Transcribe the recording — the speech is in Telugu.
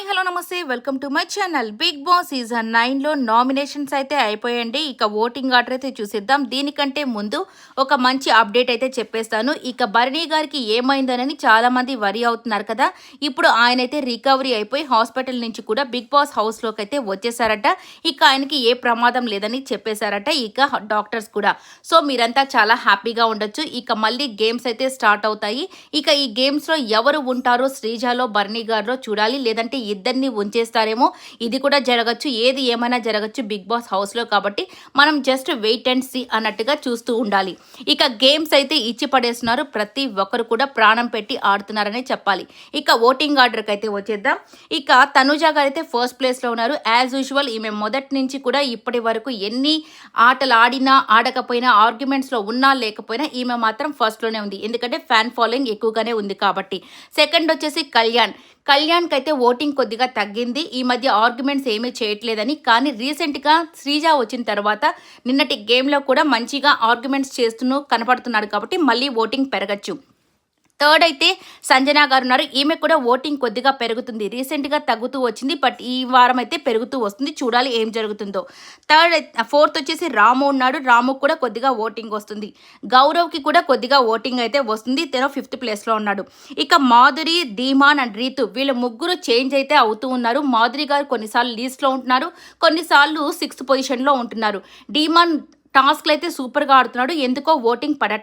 హలో నమస్తే welcome to my channel. Bigg Boss season 9లో నామినేషన్స్ అయితే అయిపోయండి. ఇక ఓటింగ్ ఆర్డర్ అయితే చూసేద్దాం. దీనికంటే ముందు ఒక మంచి అప్డేట్ అయితే చెప్పేస్తాను. ఇక భరణి గారికి ఏమైందనని చాలా మంది వరి అవుతున్నారు కదా. ఇప్పుడు ఆయన అయితే రికవరీ అయిపోయి హాస్పిటల్ నుంచి కూడా బిగ్ బాస్ హౌస్లోకి అయితే వచ్చేసారట. ఇక ఆయనకి ఏ ప్రమాదం లేదని చెప్పేశారట ఇక డాక్టర్స్ కూడా. సో మీరంతా చాలా హ్యాపీగా ఉండొచ్చు. ఇక మళ్ళీ గేమ్స్ అయితే స్టార్ట్ అవుతాయి. ఇక ఈ గేమ్స్లో ఎవరు ఉంటారో శ్రీజాలో భరణి గారిలో చూడాలి. లేదంటే ఇద్దరిని ఉంచేస్తారేమో, ఇది కూడా జరగచ్చు. ఏది ఏమైనా జరగచ్చు బిగ్ బాస్ హౌస్లో. కాబట్టి మనం జస్ట్ వెయిట్ అండ్ సీ అన్నట్టుగా చూస్తూ ఉండాలి. ఇక గేమ్స్ అయితే ఇచ్చి పడేస్తున్నారు. ప్రతి ఒక్కరు కూడా ప్రాణం పెట్టి ఆడుతున్నారనే చెప్పాలి. ఇక ఓటింగ్ ఆర్డర్కి అయితే వచ్చేద్దాం. ఇక తనుజ గారు అయితే ఫస్ట్ ప్లేస్లో ఉన్నారు. యాజ్ యూజువల్ ఈమె మొదటి నుంచి కూడా ఇప్పటి వరకు ఎన్ని ఆటలు ఆడినా ఆడకపోయినా, ఆర్గ్యుమెంట్స్లో ఉన్నా లేకపోయినా ఈమె మాత్రం ఫస్ట్లోనే ఉంది. ఎందుకంటే ఫ్యాన్ ఫాలోయింగ్ ఎక్కువగానే ఉంది కాబట్టి. సెకండ్ వచ్చేసి కళ్యాణ్కి అయితే ఓటింగ్ కొద్దిగా తగ్గింది. ఈ మధ్య ఆర్గ్యుమెంట్స్ ఏమీ చేయట్లేదని. కానీ రీసెంట్గా శ్రీజ వచ్చిన తర్వాత నిన్నటి గేమ్లో కూడా మంచిగా ఆర్గ్యుమెంట్స్ చేస్తూ కనపడుతున్నాడు కాబట్టి మళ్ళీ ఓటింగ్ పెరగచ్చు. థర్డ్ అయితే సంజన గారు ఉన్నారు. ఈమె కూడా ఓటింగ్ కొద్దిగా పెరుగుతుంది. రీసెంట్గా తగ్గుతూ వచ్చింది, బట్ ఈ వారం అయితే పెరుగుతూ వస్తుంది. చూడాలి ఏం జరుగుతుందో. ఫోర్త్ వచ్చేసి రాము ఉన్నాడు. రాము కూడా కొద్దిగా ఓటింగ్ వస్తుంది. గౌరవ్కి కూడా కొద్దిగా ఓటింగ్ అయితే వస్తుంది. తను ఫిఫ్త్ ప్లేస్లో ఉన్నాడు. ఇక మాధురి, ధీమాన్ అండ్ రీతు వీళ్ళు ముగ్గురు చేంజ్ అయితే అవుతూ ఉన్నారు. మాధురి గారు కొన్నిసార్లు లీస్ట్లో ఉంటున్నారు, కొన్నిసార్లు సిక్స్త్ పొజిషన్లో ఉంటున్నారు. ధీమాన్ టాస్క్లు అయితే సూపర్గా ఆడుతున్నాడు. ఎందుకో ఓటింగ్ పడట్లేదు.